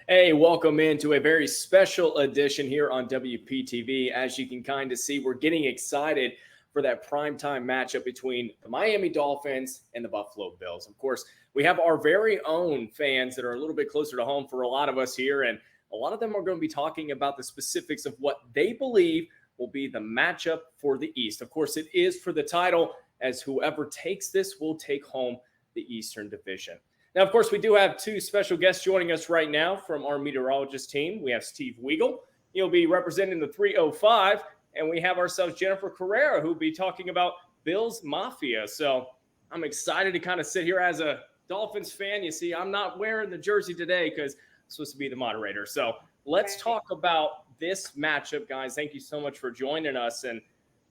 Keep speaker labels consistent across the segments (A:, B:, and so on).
A: Hey, welcome into a very special edition here on WPTV. As you can kind of see, we're getting excited for that primetime matchup between the Miami Dolphins and the Buffalo Bills. Of course, we have our very own fans that are a little bit closer to home for a lot of us here, and a lot of them are going to be talking about the specifics of what they believe will be the matchup for the East. Of course, it is for the title, as whoever takes this will take home the Eastern Division. Now, of course, we do have two special guests joining us right now from our meteorologist team. We have Steve Weagle. He'll be representing the 305. And we have ourselves Jennifer Correa, who'll be talking about Bills Mafia. So I'm excited to kind of sit here as a Dolphins fan. You see, I'm not wearing the jersey today because I'm supposed to be the moderator. So let's talk about this matchup, guys. Thank you so much for joining us. And,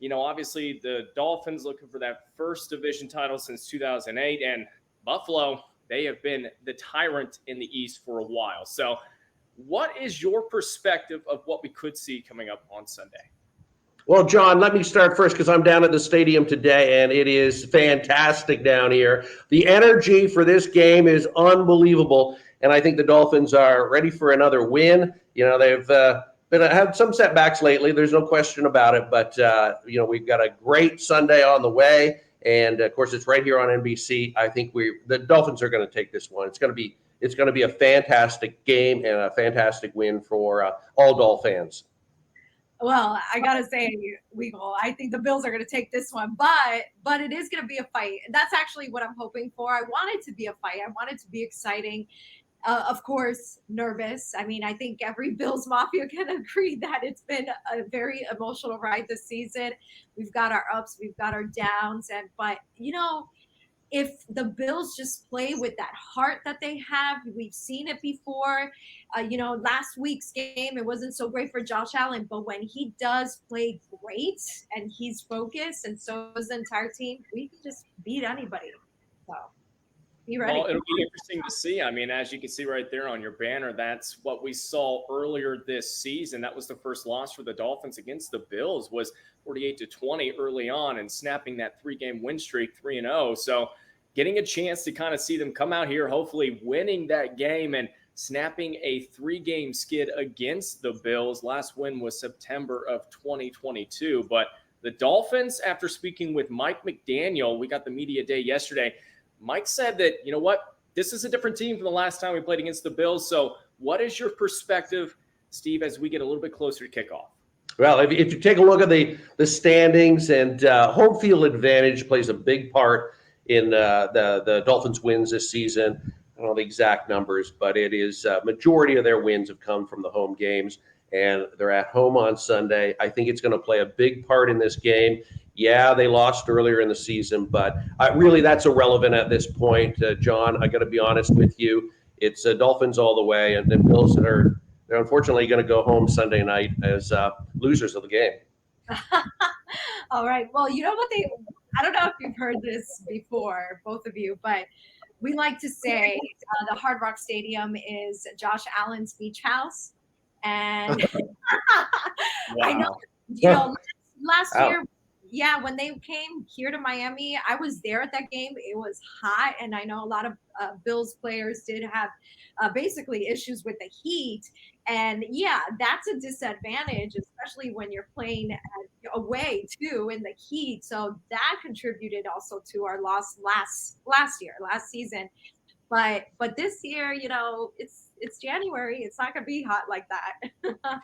A: you know, obviously the Dolphins looking for that first division title since 2008. And Buffalo, they have been the tyrant in the East for a while. So what is your perspective of what we could see coming up on Sunday?
B: Well, John, let me start first because I'm down at the stadium today, and it is fantastic down here. The energy for this game is unbelievable, and I think the Dolphins are ready for another win. You know, they've had some setbacks lately. There's no question about it, but, you know, we've got a great Sunday on the way. And of course, it's right here on NBC. I think the Dolphins are going to take this one. It's going to be a fantastic game and a fantastic win for all Dolphin fans.
C: Well, I gotta say, Weagle, I think the Bills are going to take this one, but it is going to be a fight. That's actually what I'm hoping for. I want it to be a fight. I want it to be exciting. Of course, nervous. I mean, I think every Bills Mafia can agree that it's been a very emotional ride this season. We've got our ups, we've got our downs, but you know, if the Bills just play with that heart that they have, we've seen it before. You know, last week's game, it wasn't so great for Josh Allen, but when he does play great and he's focused, and so is the entire team, we can just beat anybody. So.
A: Well, it'll be interesting to see. I mean, as you can see right there on your banner, that's what we saw earlier this season. That was the first loss for the Dolphins against the Bills, was 48-20 early on, and snapping that 3-game win streak, 3-0. So getting a chance to kind of see them come out here, hopefully winning that game and snapping a 3-game skid against the Bills. Last win was September of 2022. But the Dolphins, after speaking with Mike McDaniel, we got the media day yesterday, Mike said that, you know what, this is a different team from the last time we played against the Bills. So what is your perspective, Steve, as we get a little bit closer to kickoff?
B: Well, if you take a look at the standings, and home field advantage plays a big part in the Dolphins' wins this season. I don't know the exact numbers, but it is majority of their wins have come from the home games, and they're at home on Sunday. I think it's going to play a big part in this game. Yeah, they lost earlier in the season, but really that's irrelevant at this point, John. I got to be honest with you. It's Dolphins all the way, and then Bills they're unfortunately going to go home Sunday night as losers of the game.
C: All right. Well, you know what I don't know if you've heard this before, both of you, but we like to say the Hard Rock Stadium is Josh Allen's beach house. And I know, you know, last year, yeah, when they came here to Miami, I was there at that game. It was hot, and I know a lot of Bills players did have basically issues with the heat. And yeah, that's a disadvantage, especially when you're playing away too in the heat. So that contributed also to our loss last season. But this year, you know, it's January. It's not going to be hot like that.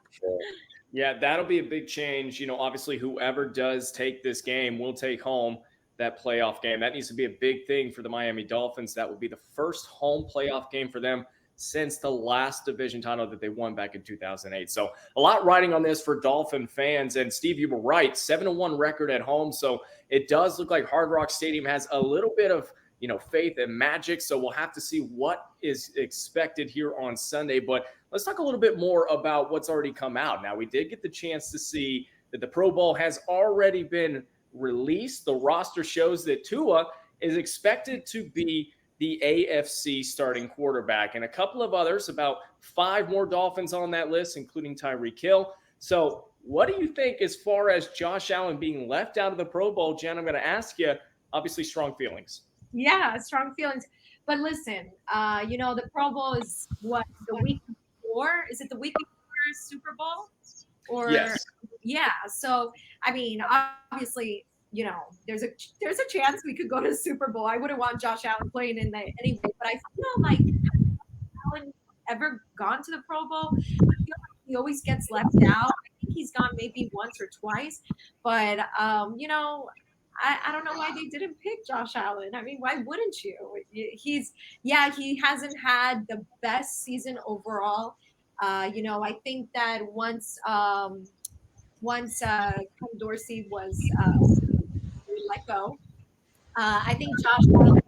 A: Yeah, that'll be a big change. You know, obviously, whoever does take this game will take home that playoff game. That needs to be a big thing for the Miami Dolphins. That will be the first home playoff game for them since the last division title that they won back in 2008. So a lot riding on this for Dolphin fans. And Steve, you were right, 7-1 record at home. So it does look like Hard Rock Stadium has a little bit of, you know, faith and magic. So we'll have to see what is expected here on Sunday. But let's talk a little bit more about what's already come out. Now, we did get the chance to see that the Pro Bowl has already been released. The roster shows that Tua is expected to be the AFC starting quarterback, and a couple of others, about 5 more Dolphins on that list, including Tyreek Hill. So what do you think as far as Josh Allen being left out of the Pro Bowl? Jen, I'm going to ask you, obviously strong feelings.
C: Yeah, strong feelings. But listen, you know, the Pro Bowl is what, the week before. Is it the week before Super Bowl? Or
A: Yes.
C: yeah. So I mean, obviously, there's a chance we could go to the Super Bowl. I wouldn't want Josh Allen playing in that anyway, but I feel like Allen ever gone to the Pro Bowl? I feel like he always gets left out. I think he's gone maybe once or twice, but I don't know why they didn't pick Josh Allen. I mean, why wouldn't you? He hasn't had the best season overall. I think that once Ken Dorsey was let go, I think Josh Allen.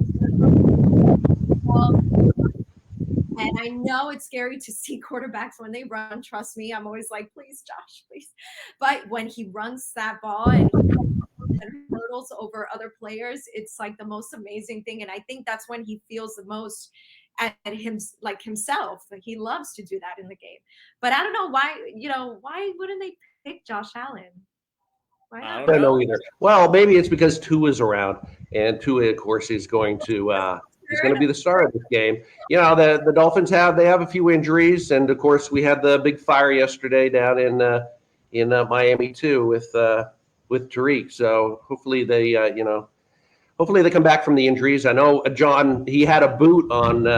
C: And I know it's scary to see quarterbacks when they run. Trust me, I'm always like, please, Josh, please. But when he runs that ball and hurdles over other players, it's like the most amazing thing. And I think that's when he feels the most at him, like himself. He loves to do that in the game. But I don't know why wouldn't they pick Josh Allen? Why
A: I
C: not?
A: don't
B: I don't know
A: know.
B: either. Well, maybe it's because Tua's around, and Tua, of course, is going to be the star of this game. The Dolphins have a few injuries, and of course, we had the big fire yesterday down in Miami too with Tariq. So hopefully they come back from the injuries. I know John, he had a boot on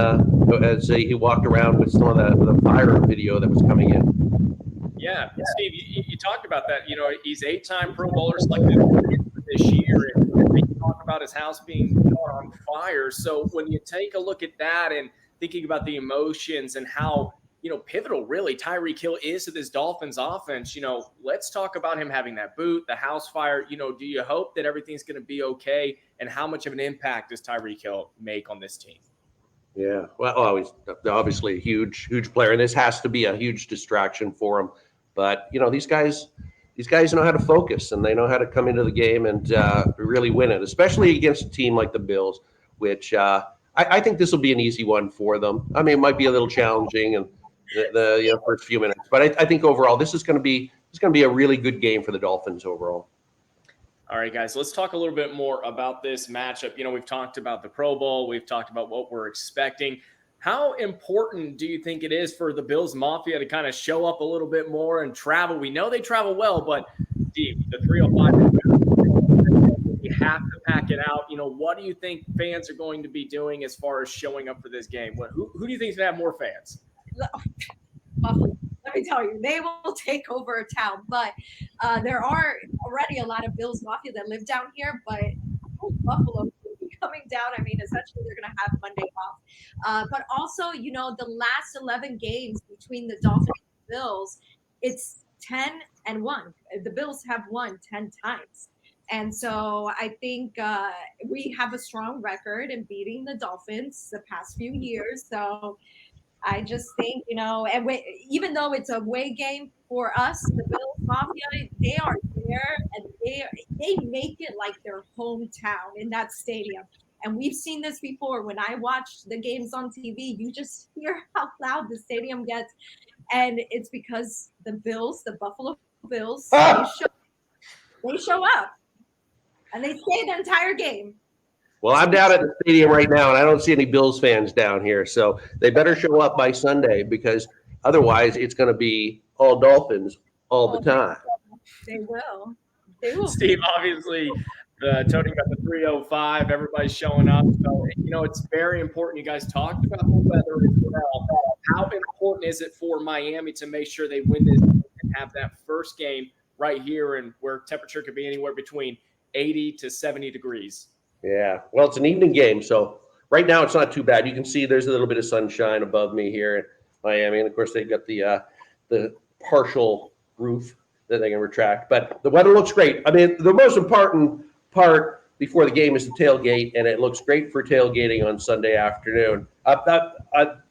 B: as he walked around with some of the fire video that was coming in.
A: Yeah, Steve, you talked about that. He's 8-time Pro Bowler selected this year, and you talk about his house being caught on fire. So when you take a look at that and thinking about the emotions and how pivotal really Tyreek Hill is to this Dolphins offense, let's talk about him having that boot, the house fire. Do you hope that everything's going to be okay? And how much of an impact does Tyreek Hill make on this team?
B: Yeah, well, he's obviously a huge player, and this has to be a huge distraction for him. But these guys know how to focus, and they know how to come into the game and really win it, especially against a team like the Bills, which I think this will be an easy one for them. I mean, it might be a little challenging in the first few minutes, but I think overall this is going to be a really good game for the Dolphins overall.
A: All right, guys, let's talk a little bit more about this matchup. We've talked about the Pro Bowl. We've talked about what we're expecting. How important do you think it is for the Bills Mafia to kind of show up a little bit more and travel? We know they travel well, but Steve, the 305, you have to pack it out. What do you think fans are going to be doing as far as showing up for this game? Who do you think is going to have more fans?
C: Buffalo. Let me tell you, they will take over a town. But there are already a lot of Bills Mafia that live down here, but Buffalo will be coming down. I mean, essentially, they're going to have Monday off. But also, the last 11 games between the Dolphins and the Bills, it's 10-1. The Bills have won 10 times. And so I think we have a strong record in beating the Dolphins the past few years. So I just think, and even though it's a away game for us, the Bills Mafia, they are there and they make it like their hometown in that stadium. And we've seen this before. When I watch the games on TV, you just hear how loud the stadium gets. And it's because the Bills, the Buffalo Bills, they show up and they stay the entire game.
B: Well, I'm down at the stadium right now, and I don't see any Bills fans down here. So they better show up by Sunday, because otherwise it's going to be all Dolphins all the time.
C: They will. They will.
A: Steve, obviously, toting about the 305, everybody's showing up. So, it's very important. You guys talked about the weather as well. How important is it for Miami to make sure they win this and have that first game right here, and where temperature could be anywhere between 80 to 70 degrees?
B: Yeah, well, it's an evening game, so right now it's not too bad. You can see there's a little bit of sunshine above me here in Miami, and of course they got the partial roof that they can retract. But the weather looks great. I mean, the most important part before the game is the tailgate, and it looks great for tailgating on Sunday afternoon.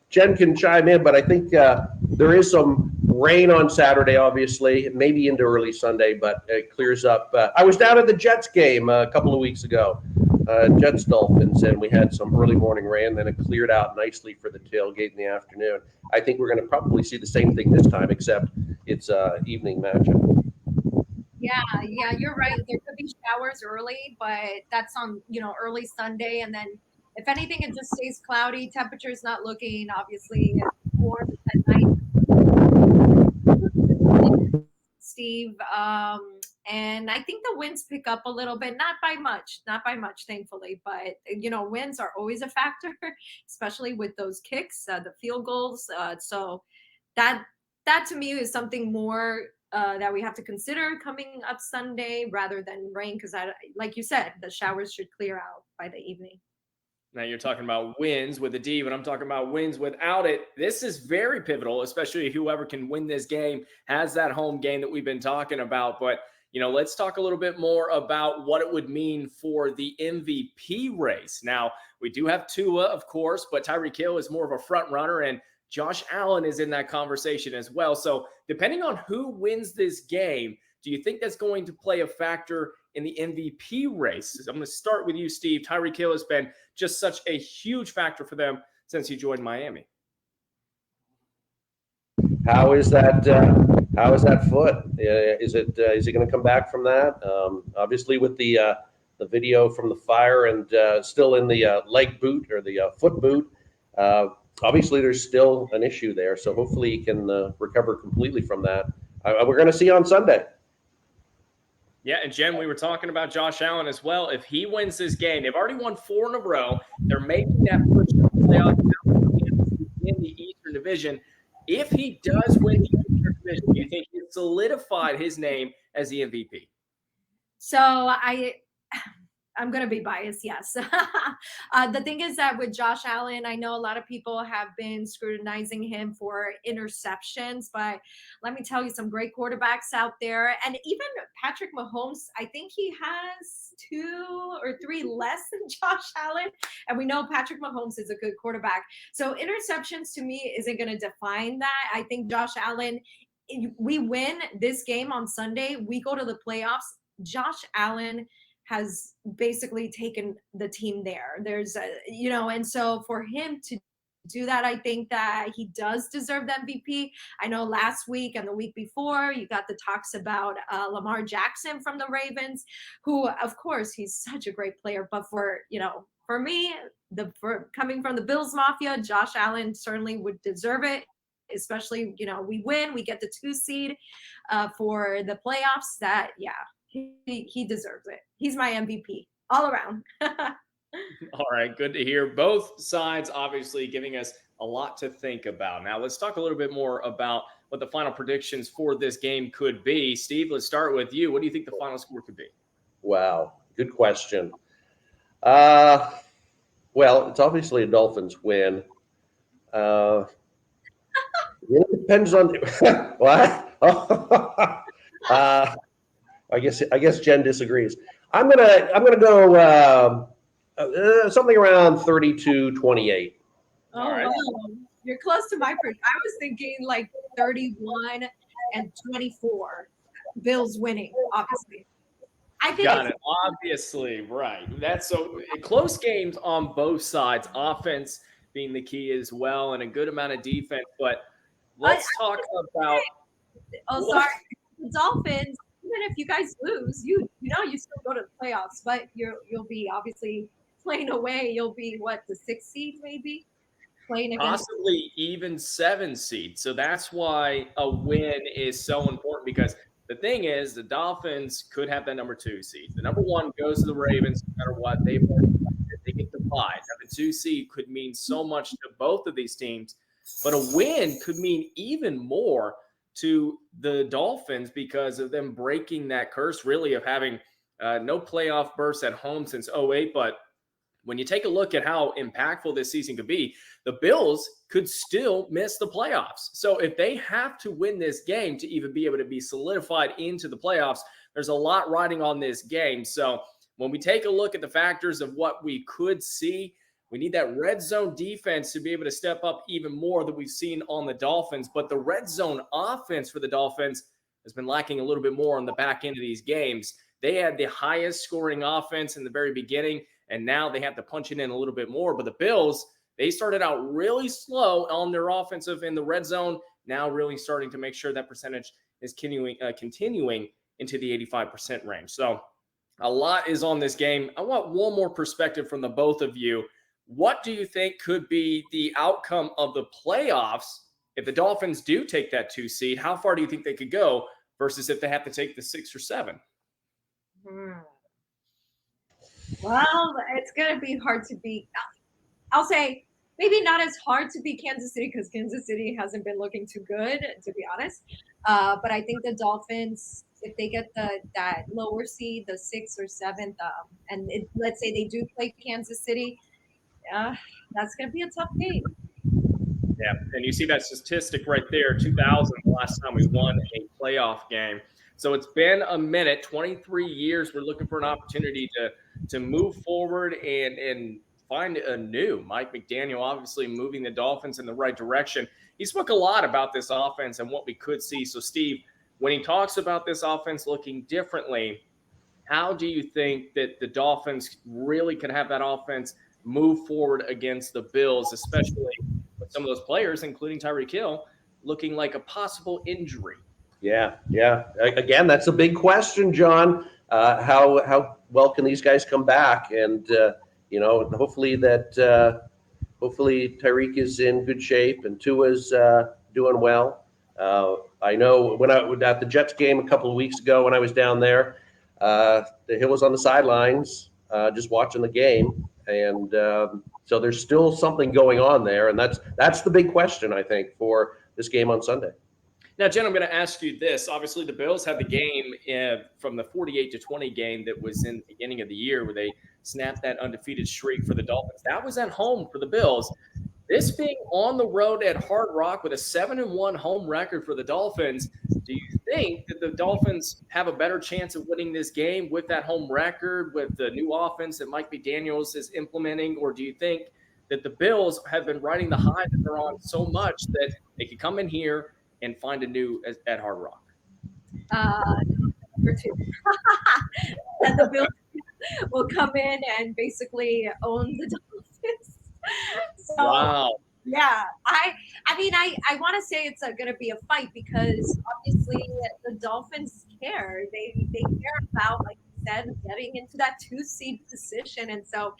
B: Jen can chime in, but I think there is some rain on Saturday, obviously, maybe into early Sunday, but it clears up. I was down at the Jets game a couple of weeks ago, Jets Dolphins, and we had some early morning rain, then it cleared out nicely for the tailgate in the afternoon. I think we're going to probably see the same thing this time, except it's evening matchup.
C: Yeah, you're right. There could be showers early, but that's on, early Sunday. And then if anything, it just stays cloudy. Temperature's not looking, obviously, warm at night. Steve. And I think the winds pick up a little bit, not by much, thankfully. But winds are always a factor, especially with those kicks, the field goals. So that to me is something more that we have to consider coming up Sunday rather than rain, because like you said, the showers should clear out by the evening.
A: Now you're talking about wins with a D, but I'm talking about wins without it. This is very pivotal, especially whoever can win this game has that home game that we've been talking about. But, let's talk a little bit more about what it would mean for the MVP race. Now, we do have Tua, of course, but Tyreek Hill is more of a front runner, and Josh Allen is in that conversation as well. So depending on who wins this game, do you think that's going to play a factor in the MVP race? I'm going to start with you, Steve. Tyreek Hill has been just such a huge factor for them since he joined Miami.
B: How is that? How is that foot? Is he going to come back from that? Obviously, with the video from the fire and still in the leg boot or the foot boot, obviously there's still an issue there. So hopefully he can recover completely from that. We're going to see on Sunday.
A: Yeah, and Jen, we were talking about Josh Allen as well. If he wins this game, they've already won 4 in a row. They're making that push to the playoff in the Eastern Division. If he does win the Eastern Division, do you think he solidified his name as the MVP?
C: So I'm going to be biased, yes. The thing is that with Josh Allen, I know a lot of people have been scrutinizing him for interceptions, but let me tell you, some great quarterbacks out there. And even Patrick Mahomes, I think he has 2 or 3 less than Josh Allen. And we know Patrick Mahomes is a good quarterback. So interceptions to me isn't going to define that. I think Josh Allen, we win this game on Sunday, we go to the playoffs. Josh Allen has basically taken the team there. There's and so for him to do that, I think that he does deserve the MVP. I know last week and the week before, you got the talks about Lamar Jackson from the Ravens, who, of course, he's such a great player. But for me, coming from the Bills Mafia, Josh Allen certainly would deserve it. Especially, we win, we get the 2 seed for the playoffs. That, yeah. He deserves it. He's my MVP all around.
A: All right, good to hear. Both sides obviously giving us a lot to think about. Now let's talk a little bit more about what the final predictions for this game could be. Steve, let's start with you. What do you think the final score could be?
B: Wow, good question. Well, it's obviously a Dolphins win. It depends on what. I guess Jen disagrees. I'm gonna go something around 32-28.
C: All right. Wow. You're close to my prediction. I was thinking like 31-24. Bills winning, obviously. I think
A: Got it. Obviously, right. That's so close games on both sides. Offense being the key as well, and a good amount of defense. But let's talk about.
C: Oh, sorry, the Dolphins. Even if you guys lose, you still go to the playoffs, but you'll be obviously playing away. You'll be what, the 6th seed maybe, playing against
A: Possibly even 7 seed. So that's why a win is so important, because the thing is the Dolphins could have that number 2 seed. The number 1 goes to the Ravens no matter what. They get the bye. Now, the 2 seed could mean so much to both of these teams, but a win could mean even more to the Dolphins because of them breaking that curse really of having no playoff berths at home since 2008. But when you take a look at how impactful this season could be, the Bills could still miss the playoffs. So if they have to win this game to even be able to be solidified into the playoffs, there's a lot riding on this game. So when we take a look at the factors of what we could see, we need that red zone defense to be able to step up even more than we've seen on the Dolphins. But the red zone offense for the Dolphins has been lacking a little bit more on the back end of these games. They had the highest scoring offense in the very beginning, and now they have to punch it in a little bit more. But the Bills, they started out really slow on their offensive in the red zone, now really starting to make sure that percentage is continuing into the 85% range. So a lot is on this game. I want one more perspective from the both of you. What do you think could be the outcome of the playoffs if the Dolphins do take that 2 seed, how far do you think they could go versus if they have to take the 6 or 7?
C: Well, it's going to be hard to beat. I'll say maybe not as hard to beat Kansas City because Kansas City hasn't been looking too good, to be honest. But I think the Dolphins, if they get that lower seed, the 6th or 7th, and let's say they do play Kansas City, that's going to be a tough game.
A: Yeah, and you see that statistic right there, 2000, the last time we won a playoff game. So it's been a minute, 23 years. We're looking for an opportunity to move forward and find a new Mike McDaniel, obviously moving the Dolphins in the right direction. He spoke a lot about this offense and what we could see. So, Steve, when he talks about this offense looking differently, how do you think that the Dolphins really can have that offense move forward against the Bills, especially with some of those players, including Tyreek Hill, looking like a possible injury?
B: Yeah. Again, that's a big question, John. How well can these guys come back? And hopefully hopefully Tyreek is in good shape and Tua's doing well. I know when I was at the Jets game a couple of weeks ago when I was down there, the Hill was on the sidelines just watching the game, and so there's still something going on there, and that's the big question I think for this game on Sunday.
A: Now, Jen, I'm going to ask you this. Obviously, the Bills had the game from the 48-20 game that was in the beginning of the year where they snapped that undefeated streak for the Dolphins. That was at home for the Bills. This being on the road at Hard Rock with a 7-1 home record for the Dolphins, do you think that the Dolphins have a better chance of winning this game with that home record, with the new offense that Mike McDaniels is implementing, or do you think that the Bills have been riding the high that they're on so much that they could come in here and find a new at Hard Rock?
C: Number 2. And the Bills will come in and basically own the Dolphins. So,
A: wow.
C: Yeah, I mean, I want to say it's going to be a fight because obviously the Dolphins care. They care about, like you said, getting into that 2 seed position, and so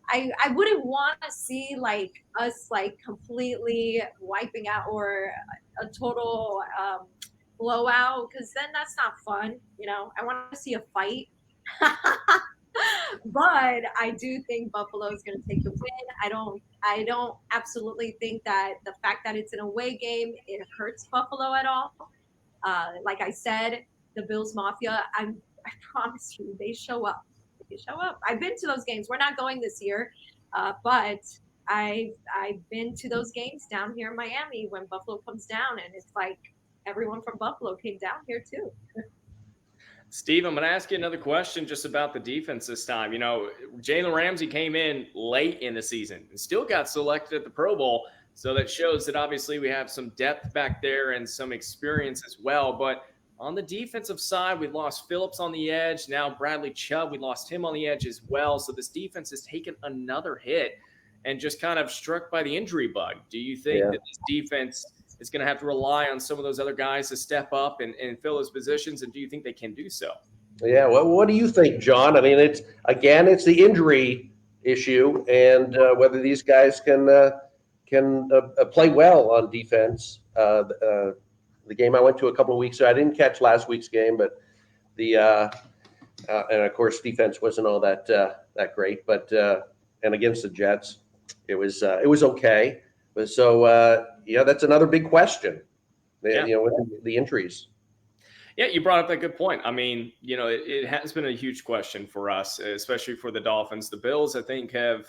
C: I wouldn't want to see like us like completely wiping out or a total blowout because then that's not fun. I want to see a fight. But I do think Buffalo is going to take the win. I don't absolutely think that the fact that it's an away game, it hurts Buffalo at all. Like I said, the Bills Mafia, I promise you, they show up. They show up. I've been to those games. We're not going this year, but I've been to those games down here in Miami when Buffalo comes down, and it's like everyone from Buffalo came down here too.
A: Steve, I'm going to ask you another question just about the defense this time. Jalen Ramsey came in late in the season and still got selected at the Pro Bowl. So that shows that obviously we have some depth back there and some experience as well. But on the defensive side, we lost Phillips on the edge. Now Bradley Chubb, we lost him on the edge as well. So this defense has taken another hit and just kind of struck by the injury bug. Do you think that this defense is going to have to rely on some of those other guys to step up and fill those positions? And do you think they can do so?
B: Yeah. Well, what do you think, John? I mean, it's the injury issue and whether these guys can play well on defense. The game I went to a couple of weeks ago, I didn't catch last week's game, but and of course defense wasn't all that great. But and against the Jets, it was okay. So that's another big question. With the injuries.
A: Yeah, you brought up that good point. I mean, it has been a huge question for us, especially for the Dolphins. The Bills, I think, have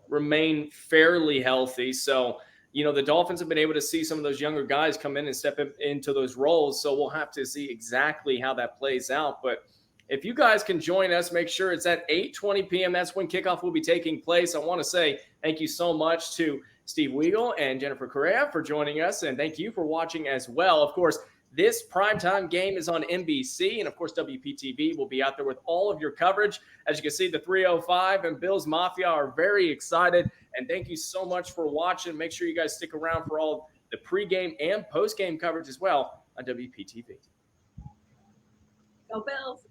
A: remained fairly healthy. So, the Dolphins have been able to see some of those younger guys come in and step into those roles. So we'll have to see exactly how that plays out. But if you guys can join us, make sure it's at 8:20 p.m. That's when kickoff will be taking place. I want to say thank you so much to Steve Weagle and Jennifer Correa for joining us, and thank you for watching as well. Of course, this primetime game is on NBC, and of course, WPTV will be out there with all of your coverage. As you can see, the 305 and Bills Mafia are very excited, and thank you so much for watching. Make sure you guys stick around for all the pregame and postgame coverage as well on WPTV.
C: Go Bills!